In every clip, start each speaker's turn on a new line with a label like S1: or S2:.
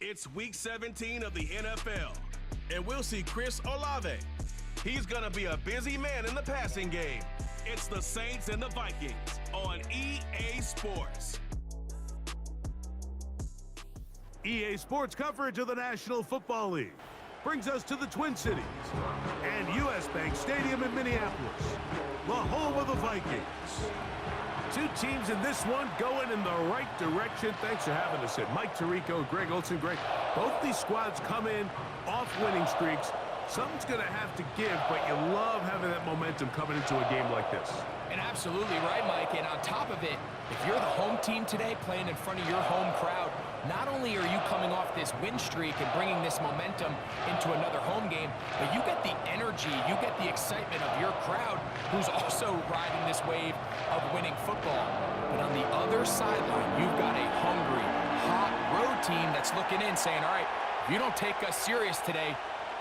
S1: It's week 17 of the NFL, and we'll see Chris Olave. He's going to be a busy man in the passing game. It's the Saints and the Vikings on EA Sports.
S2: EA Sports coverage of the National Football League brings us to the Twin Cities and U.S. Bank Stadium in Minneapolis, the home of the Vikings. Two teams in this one going in the right direction. Thanks for having us in. Mike Tirico, Greg Olsen. Greg, both these squads come in off winning streaks. Something's going to have to give, but you love having that momentum coming into a game like this.
S3: And absolutely right, Mike. And on top of it, if you're the home team today playing in front of your home crowd, not only are you coming off this win streak and bringing this momentum into another home game, but you get the energy, you get the excitement of your crowd who's also riding this wave of winning football. But on the other sideline, you've got a hungry, hot road team that's looking in saying, all right, if you don't take us serious today,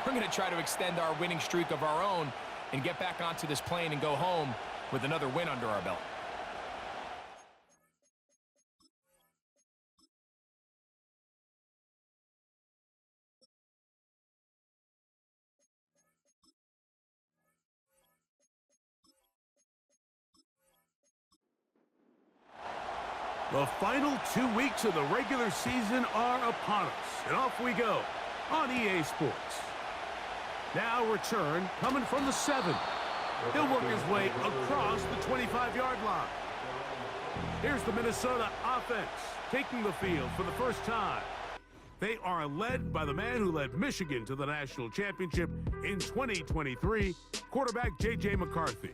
S3: we're going to try to extend our winning streak of our own and get back onto this plane and go home with another win under our belt.
S2: The final 2 weeks of the regular season are upon us, and off we go on EA Sports. Now return coming from the 7. He'll work his way across the 25-yard line. Here's the Minnesota offense taking the field for the first time. They are led by the man who led Michigan to the national championship in 2023, quarterback J.J. McCarthy.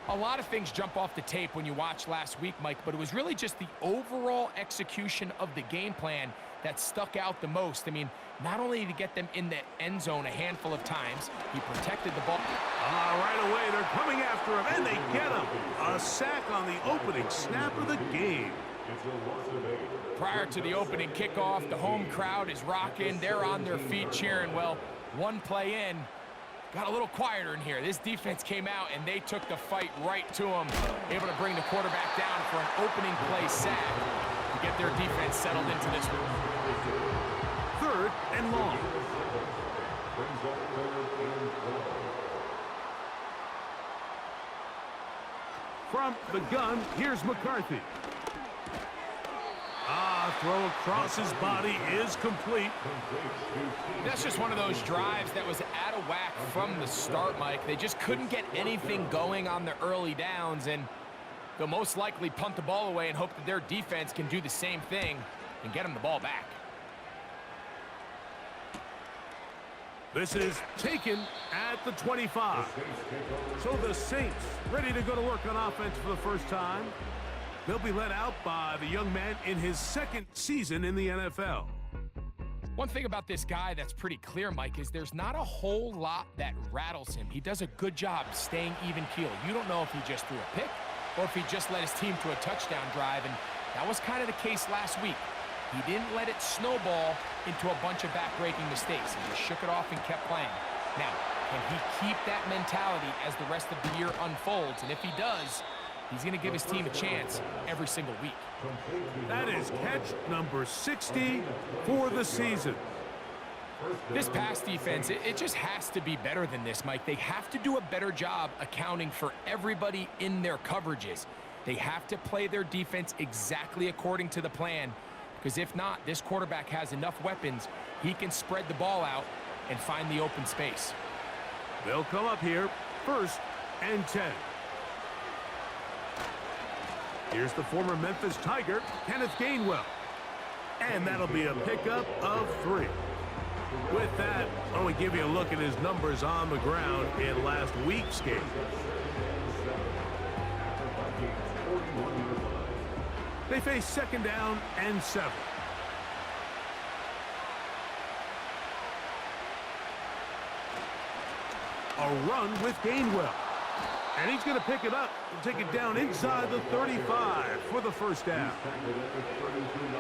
S3: A lot of things jump off the tape when you watch last week, Mike, but it was really just the overall execution of the game plan that stuck out the most. I mean, not only did he get them in the end zone a handful of times, he protected the ball.
S2: Right away, they're coming after him, and they get him. A sack on the opening snap of the game.
S3: Prior to the opening kickoff, the home crowd is rocking. They're on their feet cheering. Well, one play in, got a little quieter in here. This defense came out, and they took the fight right to him, able to bring the quarterback down for an opening play sack to get their defense settled into this one.
S2: 3rd and long. From the gun, here's McCarthy. Throw across his body is complete.
S3: That's just one of those drives that was out of whack from the start, Mike. They just couldn't get anything going on the early downs, and they'll most likely punt the ball away and hope that their defense can do the same thing and get them the ball back.
S2: This is taken at the 25. So the Saints ready to go to work on offense for the first time. They'll be led out by the young man in his 2nd season in the NFL.
S3: One thing about this guy that's pretty clear, Mike, is there's not a whole lot that rattles him. He does a good job staying even-keeled. You don't know if he just threw a pick or if he just led his team to a touchdown drive, and that was kind of the case last week. He didn't let it snowball into a bunch of back-breaking mistakes. He just shook it off and kept playing. Now, can he keep that mentality as the rest of the year unfolds? And if he does, he's going to give his team a chance every single week.
S2: That is catch number 60 for the season.
S3: This pass defense, it just has to be better than this, Mike. They have to do a better job accounting for everybody in their coverages. They have to play their defense exactly according to the plan, because if not, this quarterback has enough weapons. He can spread the ball out and find the open space.
S2: They'll come up here, 1st and 10. Here's the former Memphis Tiger, Kenneth Gainwell. And that'll be a pickup of 3. With that, I want to give you a look at his numbers on the ground in last week's game. They face 2nd down and 7. A run with Gainwell. And he's going to pick it up and take it down inside the 35 for the first down.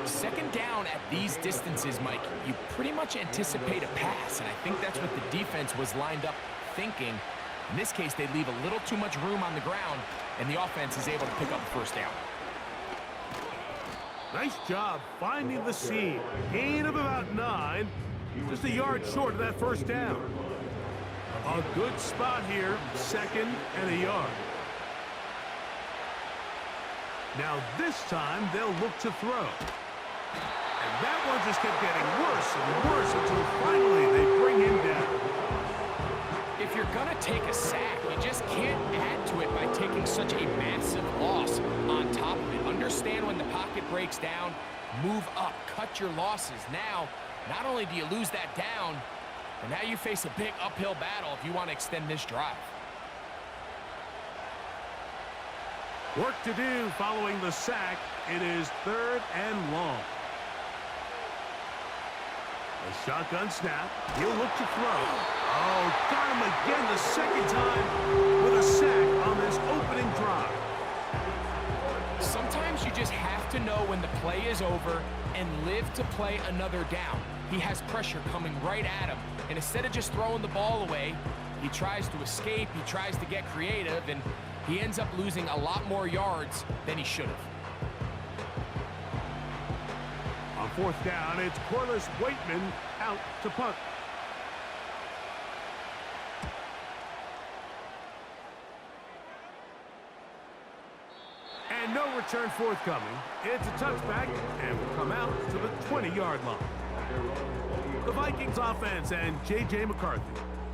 S3: 2nd down at these distances, Mike, you pretty much anticipate a pass, and I think that's what the defense was lined up thinking. In this case, they leave a little too much room on the ground, and the offense is able to pick up the first down.
S2: Nice job finding the seam. Gain of about front 9. Just a yard short of that first down. A good spot here, 2nd and a yard. Now this time they'll look to throw. And that one just kept getting worse and worse until finally they bring him down.
S3: If you're going to take a sack, you just can't add to it by taking such a massive loss on top of it. Understand when the pocket breaks down, move up, cut your losses. Now, not only do you lose that down, but now you face a big uphill battle if you want to extend this drive.
S2: Work to do following the sack. It is 3rd and long. A shotgun snap. He'll look to throw. Oh, got him again the 2nd time with a sack on this opening drive.
S3: Sometimes you just have to know when the play is over and live to play another down. He has pressure coming right at him, and instead of just throwing the ball away, he tries to escape, he tries to get creative, and he ends up losing a lot more yards than he should have.
S2: On 4th down, it's Corliss Waitman out to punt. And no return forthcoming. It's a touchback, and will come out to the 20-yard line. The Vikings offense and J.J. McCarthy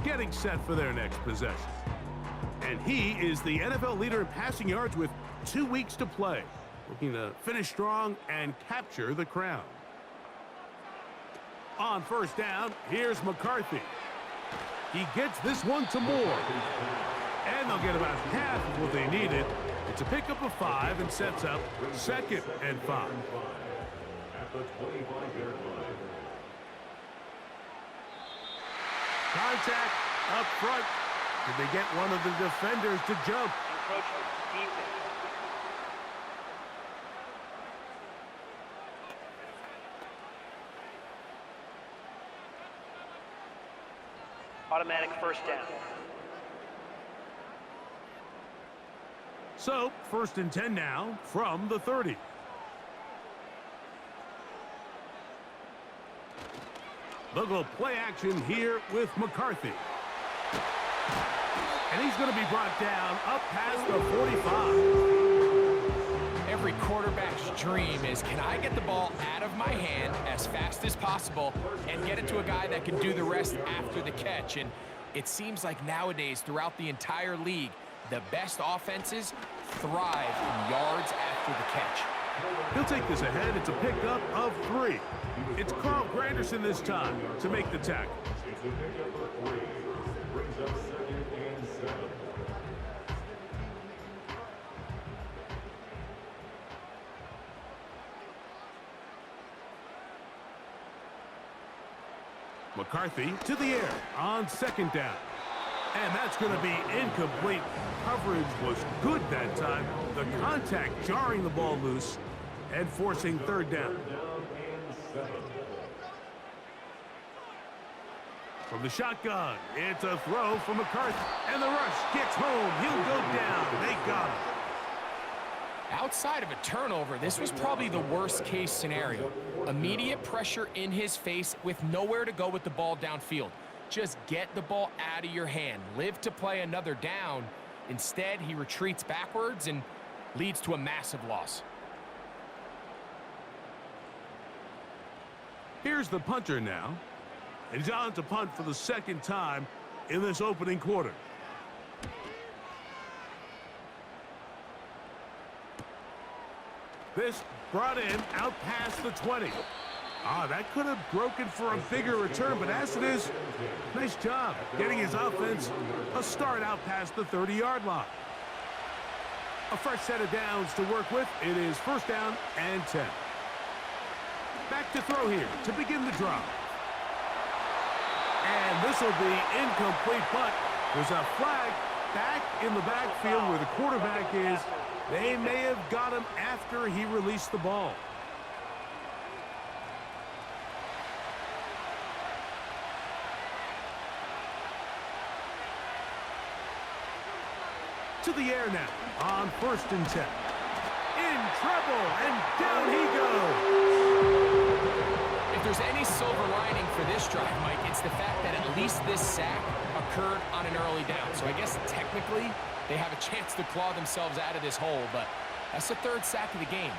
S2: getting set for their next possession. And he is the NFL leader in passing yards with 2 weeks to play, looking to finish strong and capture the crown. On 1st down, here's McCarthy. He gets this one to Moore. And they'll get about half of what they needed. It's a pickup of 5 and sets up 2nd and 5. Contact up front. Did they get one of the defenders to jump?
S4: Automatic 1st down.
S2: So, 1st and 10 now from the 30. They'll go play action here with McCarthy. And he's going to be brought down up past the 45.
S3: Every quarterback's dream is, can I get the ball out of my hand as fast as possible and get it to a guy that can do the rest after the catch? And it seems like nowadays, throughout the entire league, the best offenses thrive in yards after the catch.
S2: He'll take this ahead. It's a pickup of 3. It's Carl Granderson this time to make the tackle. McCarthy to the air on 2nd down. And that's going to be incomplete. Coverage was good that time. The contact jarring the ball loose and forcing 3rd down. From the shotgun, it's a throw for McCarthy. And the rush gets home. He'll go down. They got him.
S3: Outside of a turnover, this was probably the worst-case scenario. Immediate pressure in his face with nowhere to go with the ball downfield. Just get the ball out of your hand. Live to play another down. Instead, he retreats backwards and leads to a massive loss.
S2: Here's the punter now. And he's on to punt for the 2nd time in this opening quarter. This brought in out past the 20. That could have broken for a bigger return, but as it is, nice job getting his offense a start out past the 30-yard line. A fresh set of downs to work with. It is 1st down and 10. Back to throw here to begin the drive. And this will be incomplete, but there's a flag back in the backfield where the quarterback is. They may have got him after he released the ball. To the air now on 1st and 10. In trouble, and down he goes.
S3: If there's any silver lining for this drive, Mike, it's the fact that at least this sack occurred on an early down. So I guess technically they have a chance to claw themselves out of this hole, but that's the third sack of the game.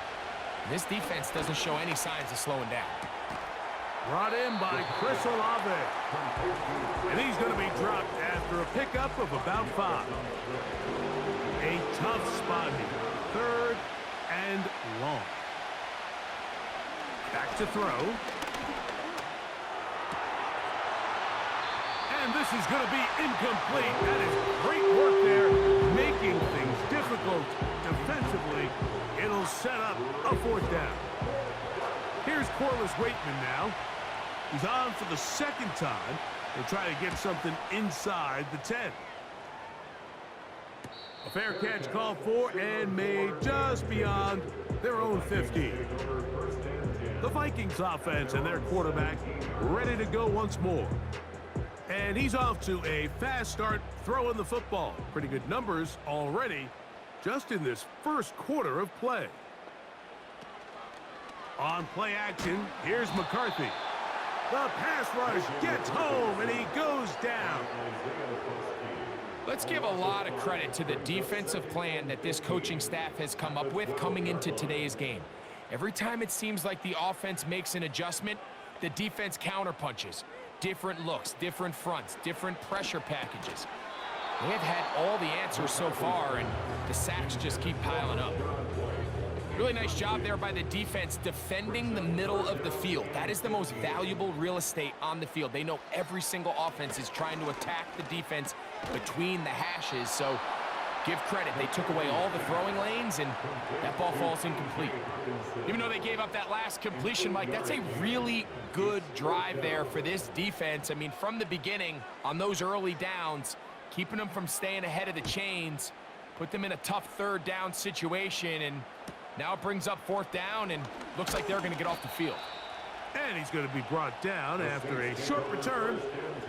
S3: This defense doesn't show any signs of slowing down.
S2: Brought in by Chris Olave. And he's going to be dropped after a pickup of about 5. A tough spot here. Third and long. Back to throw. And this is going to be incomplete. That is great work there, making things difficult defensively. It'll set up a 4th down. Here's Corliss Waitman now. He's on for the 2nd time. They'll try to get something inside the 10. A fair catch called for and made just beyond their own 15. The Vikings offense and their quarterback ready to go once more. And he's off to a fast start throwing the football. Pretty good numbers already just in this first quarter of play. On play action, here's McCarthy. The pass rush gets home, and he goes down.
S3: Let's give a lot of credit to the defensive plan that this coaching staff has come up with coming into today's game. Every time it seems like the offense makes an adjustment, the defense counterpunches. Different looks, different fronts, different pressure packages. They have had all the answers so far, and the sacks just keep piling up. Really nice job there by the defense defending the middle of the field. That is the most valuable real estate on the field. They know every single offense is trying to attack the defense between the hashes, so give credit. They took away all the throwing lanes, and that ball falls incomplete. Even though they gave up that last completion, Mike, that's a really good drive there for this defense. I mean, from the beginning, on those early downs, keeping them from staying ahead of the chains, put them in a tough 3rd down situation, and now it brings up 4th down, and looks like they're going to get off the field.
S2: And he's going to be brought down after a short return,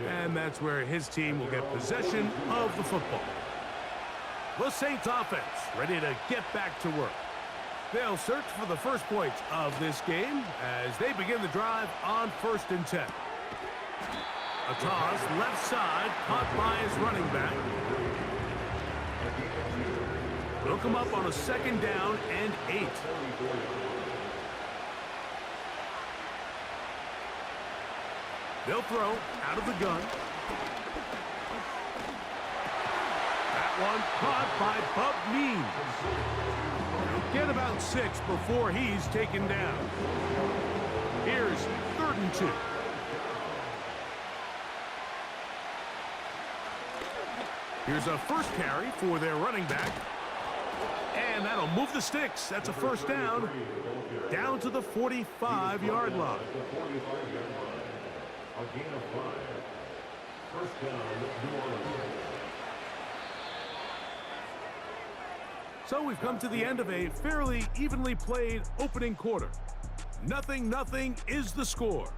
S2: and that's where his team will get possession of the football. The Saints offense ready to get back to work. They'll search for the first points of this game as they begin the drive on 1st and 10. A toss left side, caught by his running back. They'll come up on a 2nd down and 8. They'll throw out of the gun. That one caught by Bub Means. He'll get about 6 before he's taken down. Here's 3rd and 2. Here's a first carry for their running back. And that'll move the sticks. That's a 1st down. Down to the 45-yard line. A gain of 5. 1st down, New Orleans. So we've come to the end of a fairly evenly played opening quarter. 0-0 is the score.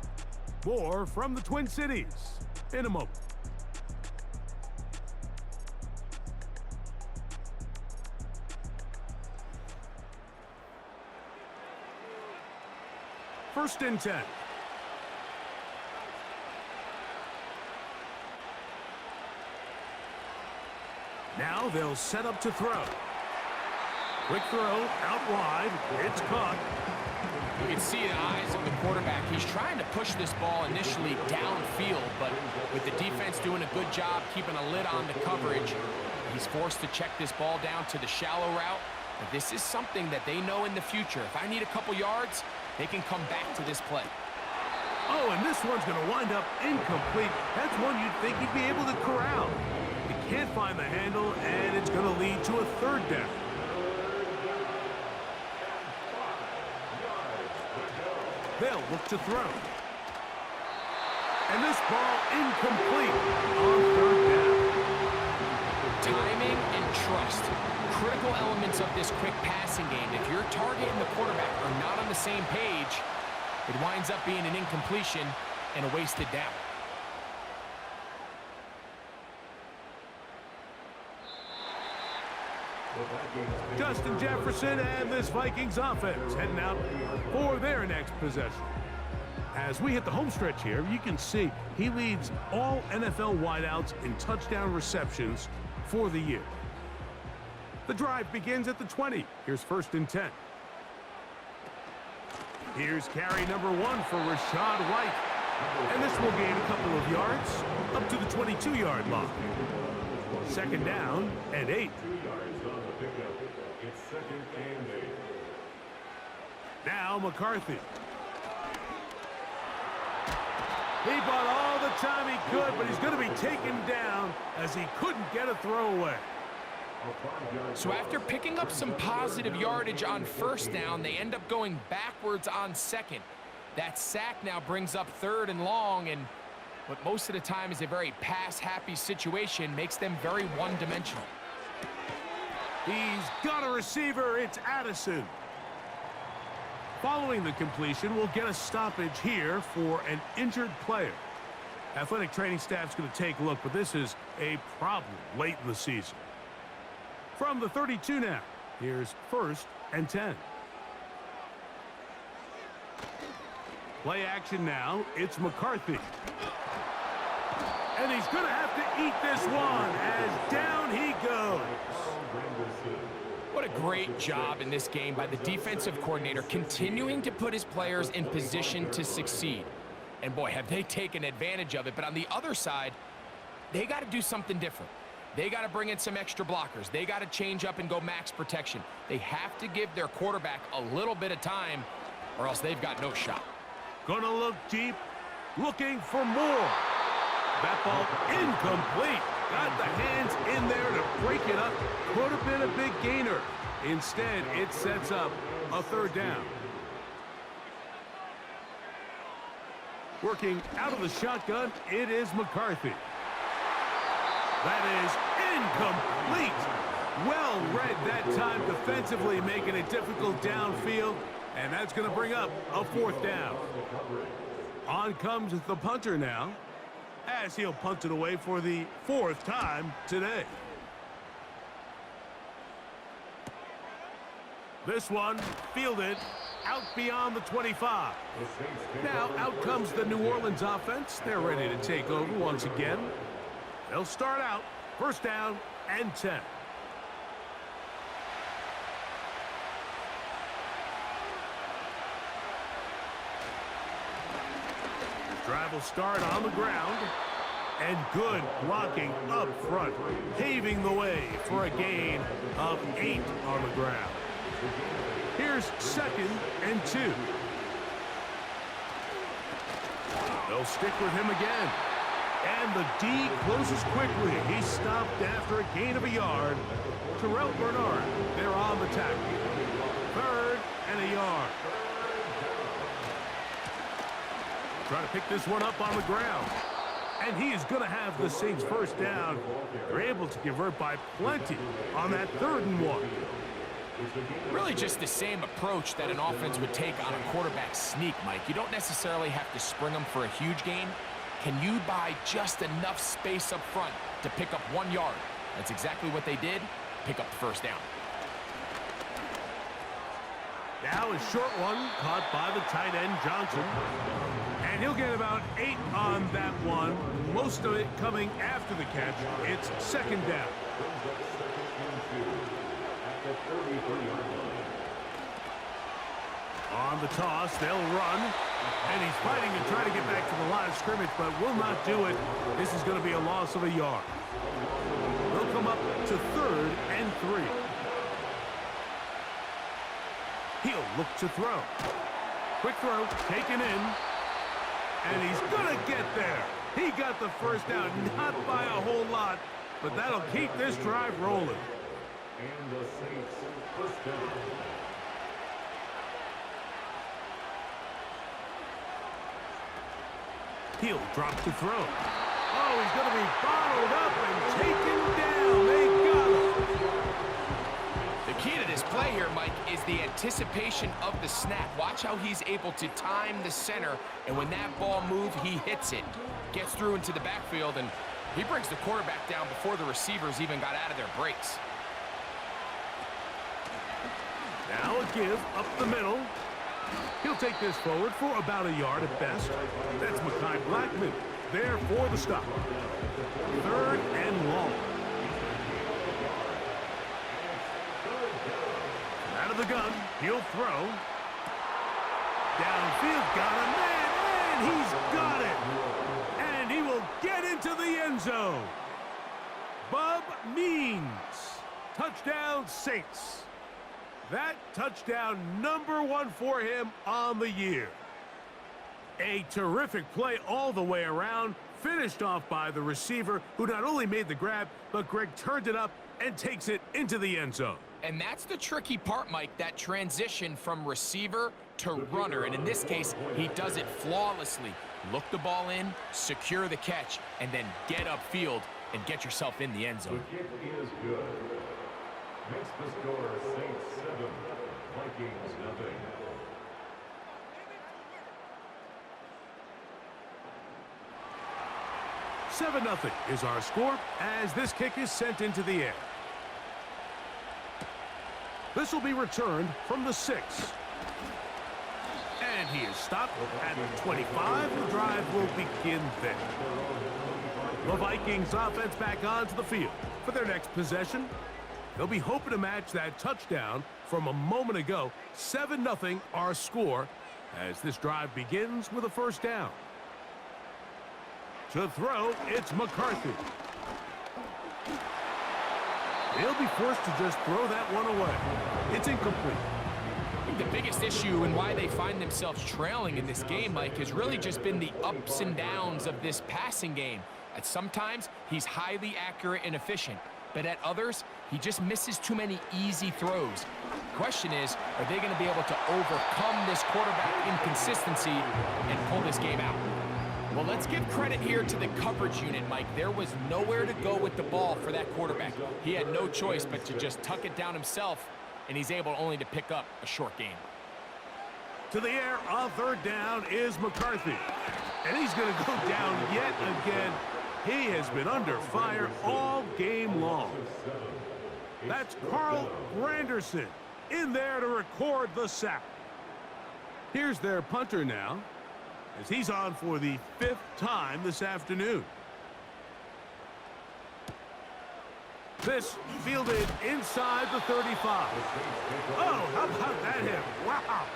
S2: More from the Twin Cities in a moment. First and 10. Now they'll set up to throw. Quick throw out wide. It's caught.
S3: You can see the eyes of the quarterback. He's trying to push this ball initially downfield, but with the defense doing a good job keeping a lid on the coverage, he's forced to check this ball down to the shallow route. But this is something that they know in the future. If I need a couple yards, they can come back to this play.
S2: Oh, and this one's going to wind up incomplete. That's one you'd think he'd be able to corral. He can't find the handle, and it's going to lead to a 3rd down. They'll look to throw. And this ball incomplete on 3rd down.
S3: Timing and trust. Critical elements of this quick passing game. If your target and the quarterback are not on the same page, it winds up being an incompletion and a wasted down.
S2: Justin Jefferson and this Vikings offense heading out for their next possession. As we hit the home stretch here, you can see he leads all NFL wideouts in touchdown receptions for the year. The drive begins at the 20. Here's 1st and 10. Here's carry number 1 for Rashad White. And this will gain a couple of yards up to the 22-yard line. 2nd down and 8. Now McCarthy. He bought all the time he could, but he's going to be taken down as he couldn't get a throwaway.
S3: So after picking up some positive yardage on 1st down, they end up going backwards on 2nd. That sack now brings up 3rd and long, and what most of the time is a very pass-happy situation makes them very one-dimensional.
S2: He's got a receiver. It's Addison. Following the completion, we'll get a stoppage here for an injured player. Athletic training staff's going to take a look, but this is a problem late in the season. From the 32 now, here's 1st and 10. Play action now, it's McCarthy. And he's going to have to eat this one as down he goes.
S3: What a great job in this game by the defensive coordinator, continuing to put his players in position to succeed. And boy, have they taken advantage of it. But on the other side, they got to do something different. They got to bring in some extra blockers. They got to change up and go max protection. They have to give their quarterback a little bit of time, or else they've got no shot.
S2: Gonna look deep, looking for more. That ball incomplete. Got the hands in there to break it up. Could have been a big gainer. Instead, it sets up a 3rd down. Working out of the shotgun, it is McCarthy. That is incomplete. Well read that time defensively, making it difficult downfield, and that's going to bring up a 4th down. On comes the punter now, as he'll punt it away for the 4th time today. This one fielded out beyond the 25. Now out comes the New Orleans offense. They're ready to take over once again. They'll start out 1st down and 10. Drive will start on the ground, and good blocking up front, paving the way for a gain of 8 on the ground. Here's 2nd and 2. They'll stick with him again, and the D closes quickly. He's stopped after a gain of a yard. Terrell Bernard, they're on the tackle. 3rd and a yard. Trying to pick this one up on the ground. And he is going to have the Saints 1st down. They're able to convert by plenty on that 3rd and 1.
S3: Really just the same approach that an offense would take on a quarterback sneak, Mike. You don't necessarily have to spring them for a huge gain. Can you buy just enough space up front to pick up 1 yard? That's exactly what they did. Pick up the 1st down.
S2: Now a short one caught by the tight end, Johnson. And he'll get about 8 on that one. Most of it coming after the catch. It's 2nd down. On the toss, they'll run. And he's fighting and trying to get back to the line of scrimmage, but will not do it. This is going to be a loss of a yard. They'll come up to 3rd and 3. He'll look to throw. Quick throw, taken in. And he's going to get there. He got the 1st down, not by a whole lot, but that'll keep this drive rolling.
S5: And the Saints 1st down.
S2: He'll drop to throw. Oh, he's going to be bottled up and taken down. They got him.
S3: The key to this play here, Mike, is the anticipation of the snap. Watch how he's able to time the center, and when that ball moves, he hits it. Gets through into the backfield, and he brings the quarterback down before the receivers even got out of their breaks.
S2: Now a give up the middle. He'll take this forward for about a yard at best. That's Mekhi Blackman there for the stop. 3rd and long. Out of the gun, he'll throw. Downfield, got a man, and he's got it. And he will get into the end zone. Bub Means. Touchdown, Saints. That touchdown #1 for him on the year. A terrific play all the way around, finished off by the receiver, who not only made the grab, but Greg turned it up and takes it into the end zone.
S3: And that's the tricky part, Mike, that transition from receiver to runner. And in this case, he does it flawlessly. Look the ball in, secure the catch, and then get upfield and get yourself in the end zone.
S5: The kick is good. Makes the score Saints 7, Vikings nothing.
S2: $7-0 is our score as this kick is sent into the air. This will be returned from the 6. And he is stopped at the 25. The drive will begin there. The Vikings offense back onto the field for their next possession. They'll be hoping to match that touchdown from a moment ago. 7-0 our score as this drive begins with a first down. To throw, it's McCarthy. He'll be forced to just throw that one away. It's incomplete.
S3: I think the biggest issue and why they find themselves trailing in this game, Mike, has really just been the ups and downs of this passing game. At sometimes, he's highly accurate and efficient, but at others, he just misses too many easy throws. The question is, are they going to be able to overcome this quarterback inconsistency and pull this game out? Well, let's give credit here to the coverage unit, Mike. There was nowhere to go with the ball for that quarterback. He had no choice but to just tuck it down himself, and he's able only to pick up a short gain.
S2: To the air on 3rd down is McCarthy. And he's going to go down yet again. He has been under fire all game long. That's Carl Granderson in there to record the sack. Here's their punter now, as he's on for the 5th time this afternoon. This fielded inside the 35. Oh, how about that hit? Wow.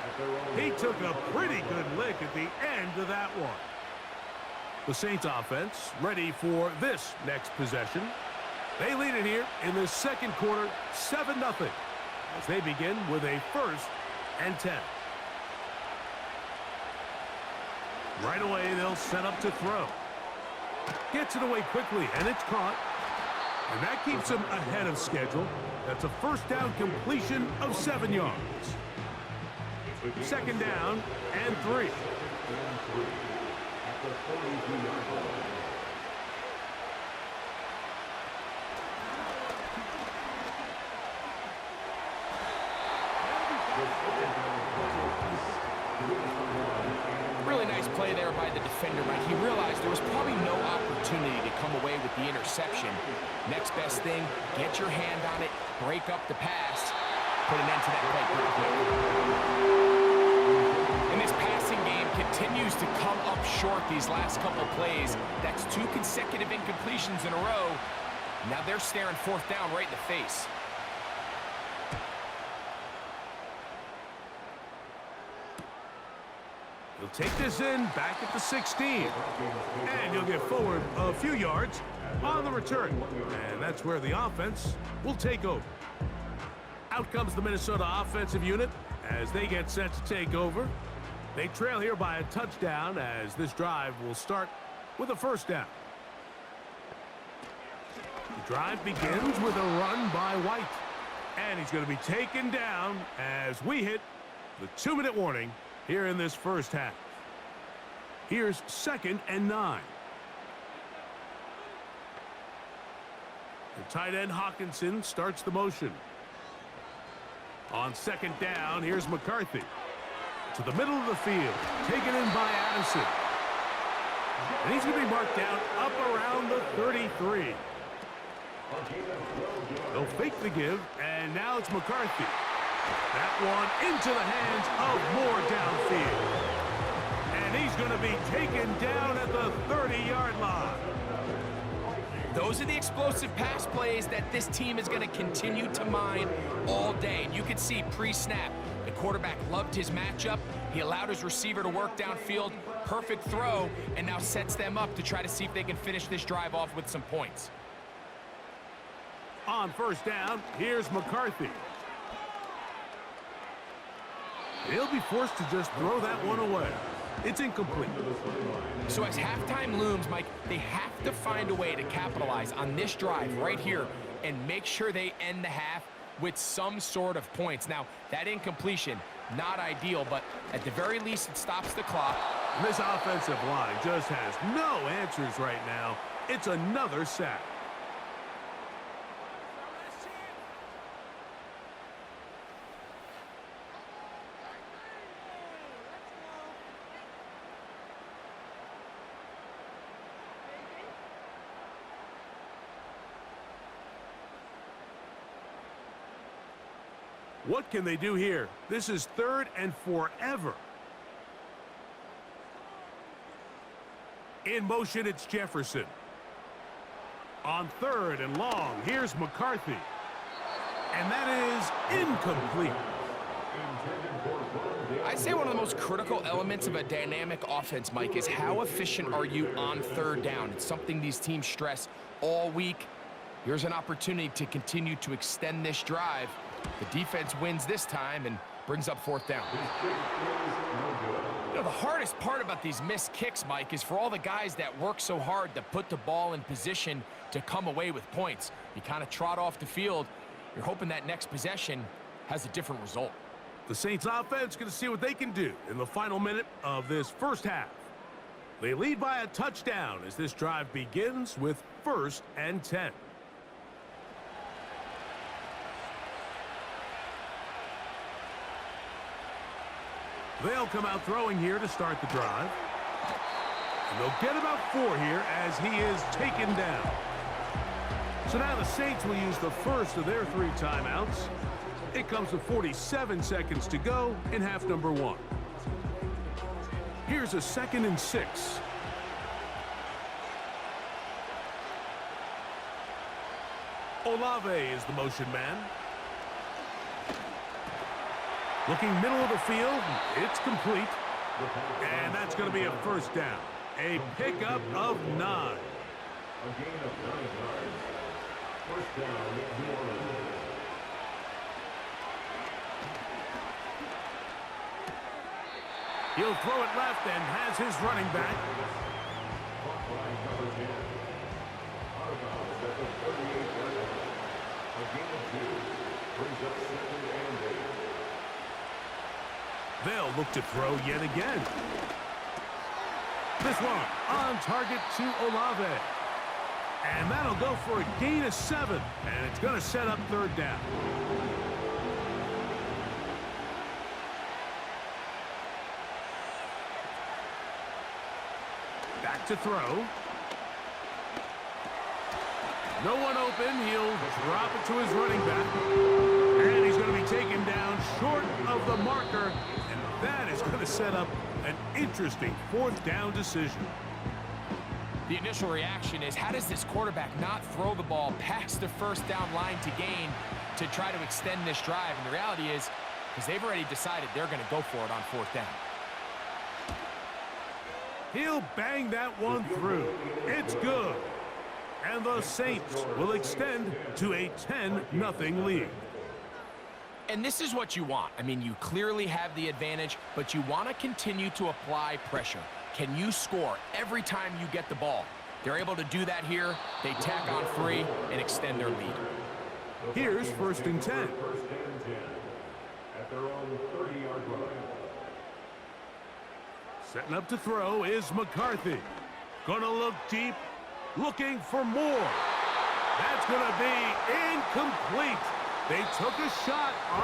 S2: He took a pretty good lick at the end of that one. The Saints offense ready for this next possession. They lead it here in the 2nd quarter, 7-0, as they begin with a 1st and 10. Right away, they'll set up to throw. Gets it away quickly, and it's caught. And that keeps him ahead of schedule. That's a first down completion of 7 yards. 2nd down and 3.
S3: Really nice play there by the defender, Mike. He realized there was probably no opportunity to come away with the interception. Next best thing, get your hand on it, break up the pass, put an end to that play pretty quick. And this passing game continues to come up short these last couple plays. That's 2 consecutive incompletions in a row. Now they're staring 4th down right in the face.
S2: He'll take this in back at the 16. And he'll get forward a few yards on the return. And that's where the offense will take over. Out comes the Minnesota offensive unit as they get set to take over. They trail here by a touchdown as this drive will start with a first down. The drive begins with a run by White. And he's going to be taken down as we hit the 2-minute warning here in this first half. Here's 2nd and 9. The tight end Hawkinson starts the motion. On 2nd down, here's McCarthy. To the middle of the field, taken in by Addison. And he's going to be marked down up around the 33. They'll fake the give, and now it's McCarthy. That one into the hands of Moore downfield. And he's going to be taken down at the 30-yard line.
S3: Those are the explosive pass plays that this team is going to continue to mine all day. And you could see pre-snap, the quarterback loved his matchup. He allowed his receiver to work downfield, perfect throw, and now sets them up to try to see if they can finish this drive off with some points.
S2: On first down, here's McCarthy. He'll be forced to just throw that one away. It's incomplete.
S3: So as halftime looms, Mike, they have to find a way to capitalize on this drive right here and make sure they end the half with some sort of points. Now, that incompletion, not ideal, but at the very least, it stops the clock.
S2: And this offensive line just has no answers right now. It's another sack. What can they do here? This is 3rd and forever. In motion, it's Jefferson. On 3rd and long, here's McCarthy. And that is incomplete.
S3: I'd say one of the most critical elements of a dynamic offense, Mike, is how efficient are you on 3rd down? It's something these teams stress all week. Here's an opportunity to continue to extend this drive. The defense wins this time and brings up 4th down. You know, the hardest part about these missed kicks, Mike, is for all the guys that work so hard to put the ball in position to come away with points. You kind of trot off the field. You're hoping that next possession has a different result.
S2: The Saints offense going to see what they can do in the final minute of this first half. They lead by a touchdown as this drive begins with 1st and 10. They'll come out throwing here to start the drive. And they'll get about 4 here as he is taken down. So now the Saints will use the first of their 3 timeouts. It comes with 47 seconds to go in half number 1. Here's a 2nd and 6. Olave is the motion man. Looking middle of the field, it's complete. And that's going to be a 1st down. A pickup of 9.
S5: A gain of 9 yards. 1st down, New Orleans.
S2: He'll throw it left and has his running back.
S5: Clock line number 10. Out of bounds at the 38-yard line. A gain of 2. Brings up 2nd and 8.
S2: They'll look to throw yet again. This one on target to Olave. And that'll go for a gain of 7. And it's going to set up 3rd down. Back to throw. No one open. He'll drop it to his running back. And he's going to be taken down short of the marker. And that is going to set up an interesting 4th down decision.
S3: The initial reaction is, how does this quarterback not throw the ball past the 1st down line to gain to try to extend this drive? And the reality is, because they've already decided they're going to go for it on 4th down.
S2: He'll bang that one through. It's good. And the Saints will extend to a 10-0 lead.
S3: And this is what you want. I mean, you clearly have the advantage, but you want to continue to apply pressure. Can you score every time you get the ball? They're able to do that here. They tack on 3 and extend their lead.
S2: Here's 1st and 10.
S5: 1st and 10. At their own 30-yard line.
S2: Setting up to throw is McCarthy. Gonna look deep, looking for more. That's gonna be incomplete. They took a shot on